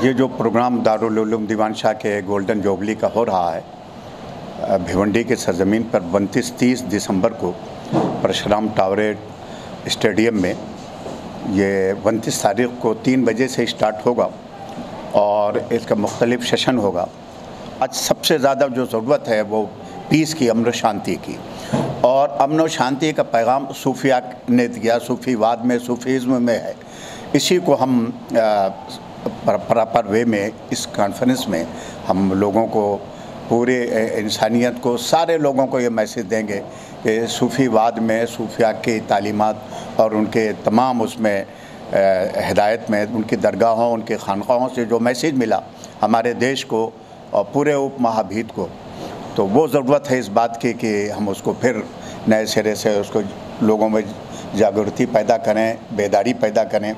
ये जो प्रोग्राम दीवान दिवान शाह के गोल्डन जुबली का हो रहा है भीवंडी के सरजमीन पर 29-30 दिसंबर को पढ़शराम टावर स्टेडियम में, ये 29 तारीख को 3 बजे से स्टार्ट होगा और इसका मुख्तलिफ सेशन होगा। आज सबसे ज़्यादा जो ज़रूरत है वो पीस की, अमन शांति की, और अमन और शांति का पैगाम सूफिया ने दिया, सूफीवाद में, सूफीज़्म में है। इसी को हम प्रॉपर वे में इस कॉन्फ्रेंस में हम लोगों को, पूरे इंसानियत को, सारे लोगों को ये मैसेज देंगे कि सूफीवाद में, सूफिया की तालीमात और उनके तमाम उसमें हिदायत में, उनकी दरगाहों, उनके खानकाहों से जो मैसेज मिला हमारे देश को और पूरे उपमहाद्वीप को, तो वो ज़रूरत है इस बात की कि हम उसको फिर नए सिरे से उसको लोगों में जागृति पैदा करें, बेदारी पैदा करें।